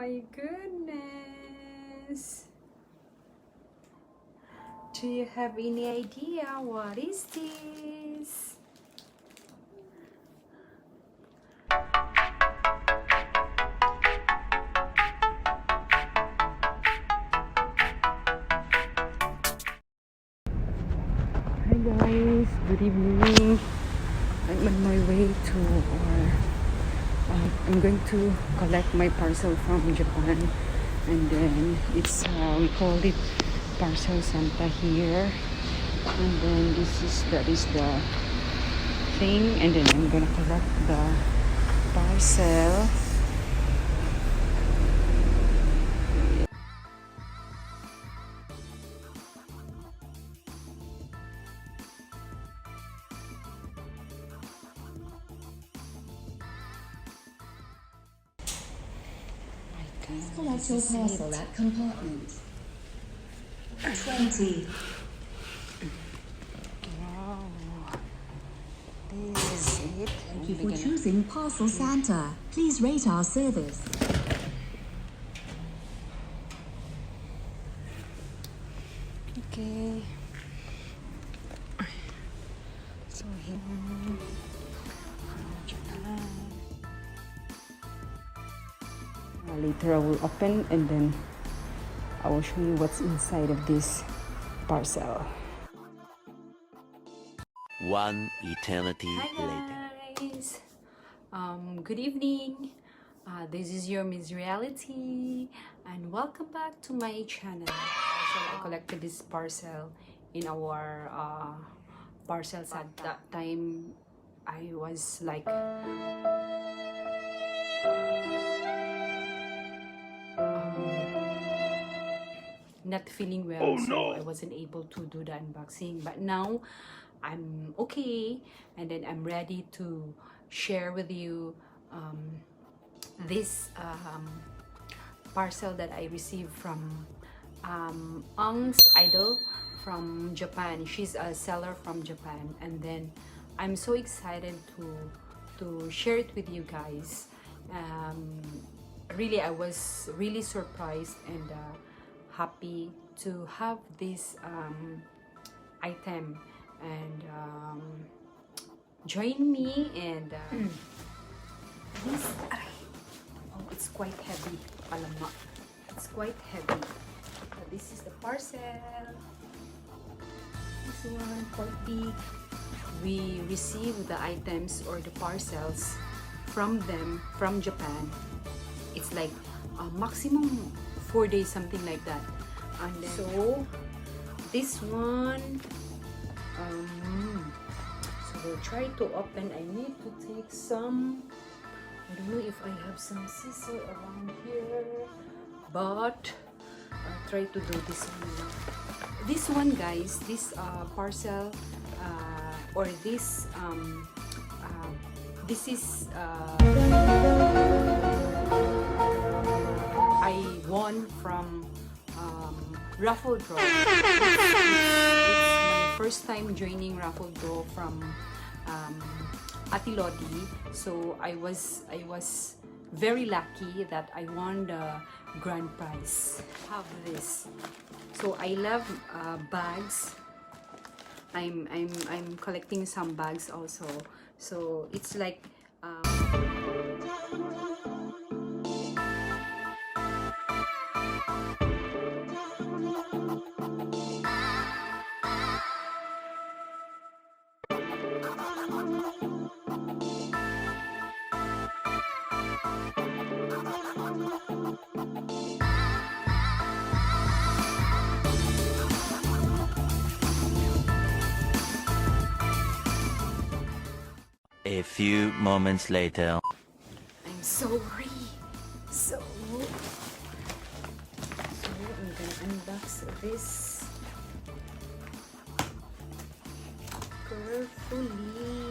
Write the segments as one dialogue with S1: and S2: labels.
S1: my goodness! Do you have any idea what is this? Hi guys, good evening. I'm on my way to I'm going to collect my parcel from Japan, and then it's we call it Parcel Santa here, and then that is the thing, and then I'm gonna collect the parcel.
S2: Select your parcel at compartment 20.
S1: Wow, this is it.
S2: Thank you for choosing Parcel Santa. Please rate our service.
S1: Okay. So here. Later I will open, and then I will show you what's inside of this parcel.
S3: One eternity later.
S1: Hi guys, good evening. This is your Miss Riahlity, and welcome back to my channel. So I collected this parcel in our parcels. At that time I was like not feeling well, so I wasn't able to do the unboxing, but now I'm okay, and then I'm ready to share with you this parcel that I received from Ang's Idol from Japan. She's a seller from Japan, and then I'm so excited to share it with you guys. Really, I was really surprised and happy to have this item, and join me. And this, oh, it's quite heavy. Alamak, it's quite heavy. This is the parcel. This one quite big. We received the items or the parcels from them from Japan. It's like maximum 4 days, something like that. And then, so this one, so we'll try to open. I need to take some, I don't know if I have some scissors around here, but I'll try to do this one now. This one, guys, this parcel or this is I won from raffle draw. It's my first time joining raffle draw from Riahlity. So I was very lucky that I won the grand prize. Have this. So I love bags. I'm collecting some bags also. So it's like
S3: A few moments later.
S1: I'm sorry. So I'm gonna unbox this carefully.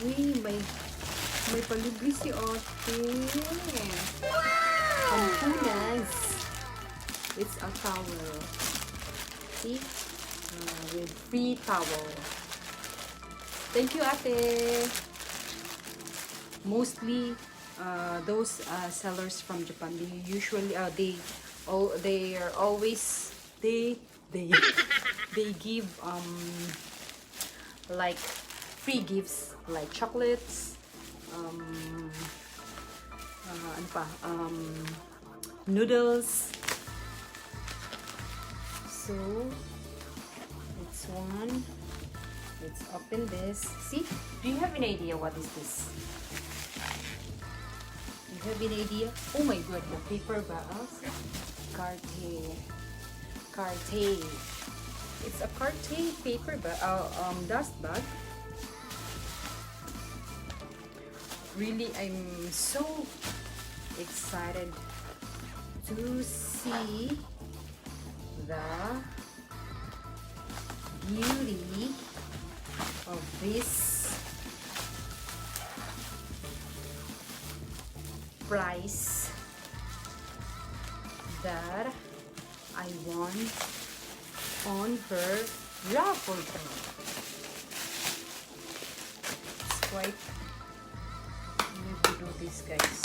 S1: Uy, may palibre si ate. Pampunas. It's a towel. See? With free towel. Thank you, ate. Mostly, those sellers from Japan, they usually they are always they they give like free gifts like chocolates, ano pa, noodles. So it's one. Let's open this. See? Do you have an idea what is this? Do you have an idea? Oh my god, the paper bags. Carte. It's a Carte paper bag, dust bag. Really, I'm so excited to see the beauty of this prize that I won on her raffle draw. It's quite, I need to do this, guys.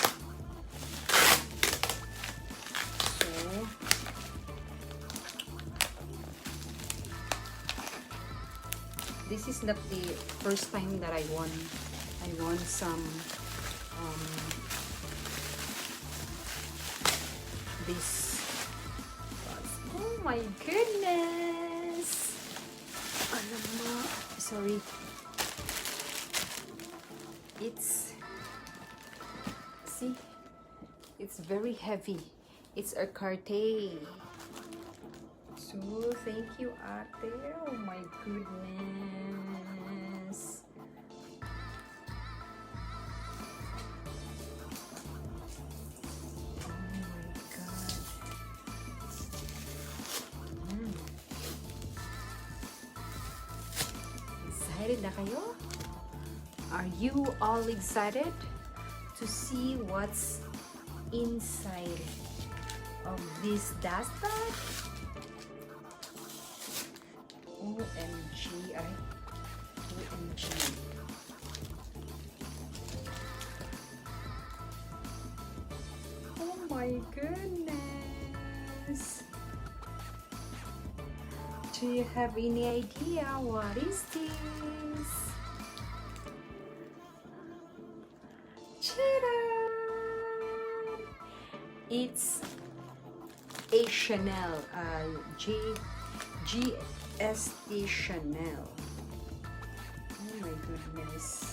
S1: So this is not the first time that I won some this. Oh my goodness! Alam mo, sorry. See, it's very heavy. It's a Carte. So, thank you, ate. Oh my goodness. Oh my God. Excited na kayo? Are you all excited to see what's inside of this dust bag? OMG, OMG. Oh my goodness. Do you have any idea what is this? Ta-da! It's a Chanel, GST Chanel. Oh my goodness.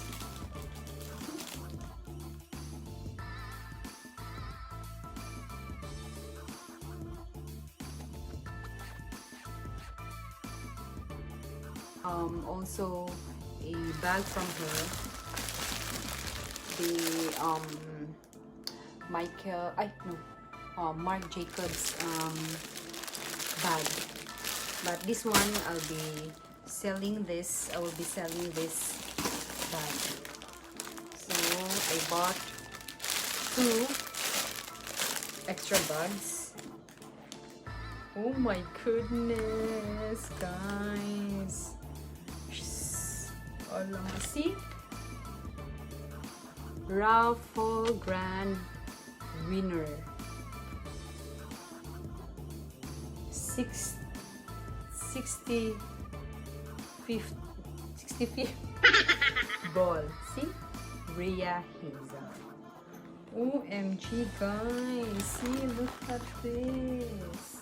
S1: Also a bag from her. The Marc Jacobs bag. But this one I'll be selling this. I will be selling this bag. So I bought 2 extra bags. Oh my goodness, guys. See? Raffle Grand winner. 65th ball. See? Riahlity. OMG, guys. See, look at this.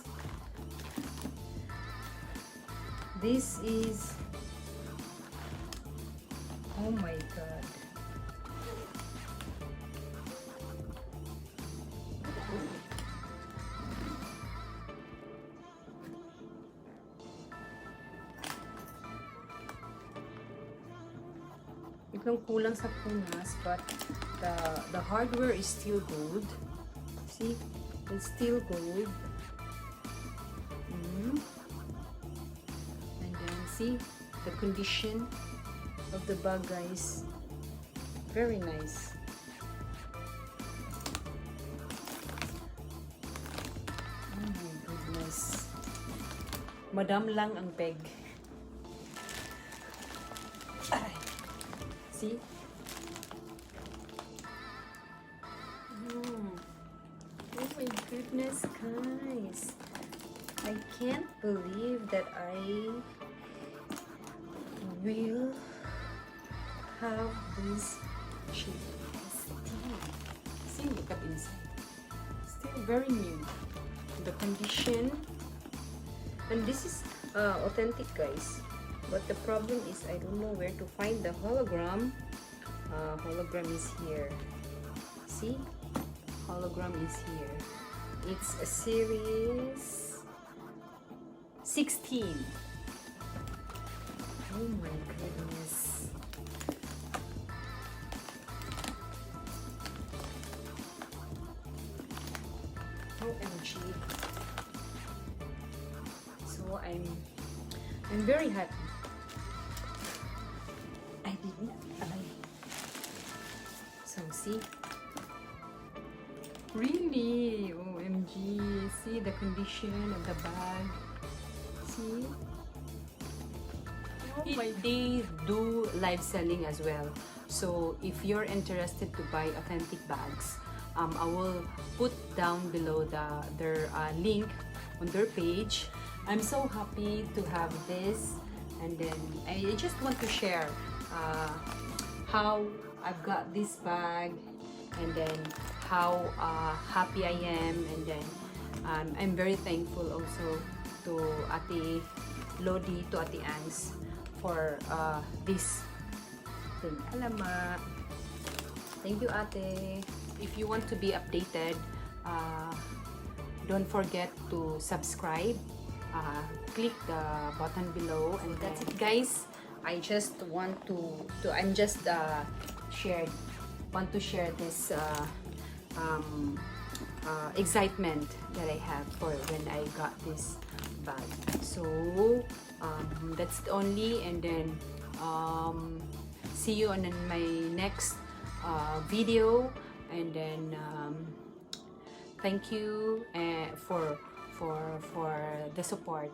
S1: This is, oh my God. Itong kulang sa punas, but the hardware is still gold. See, it's still gold. And then see the condition of the bag, guys. Very nice. Oh my goodness. Madam lang ang peg. Aray. See? Oh my goodness, guys. I can't believe that I will have this shape. See, look at inside. Still very new. The condition. And this is authentic, guys. But the problem is I don't know where to find the hologram. Hologram is here. See? Hologram is here. It's a series 16. Oh my goodness. OMG. So I'm very happy. I didn't. So see. Really? OMG. See the condition of the bag. See? Oh my. They do live selling as well. So if you're interested to buy authentic bags, I will put down below their link on their page. I'm so happy to have this, and then I just want to share how I've got this bag, and then how happy I am, and then I'm very thankful also to Ate Lodi, to Ate Angs for this thing. Alamat. Thank you, Ate. If you want to be updated, don't forget to subscribe. Click the button below, and that's it, guys. I just want to I'm just want to share this excitement that I have for when I got this bag. So that's it only, and then see you on my next video, and then thank you for the support.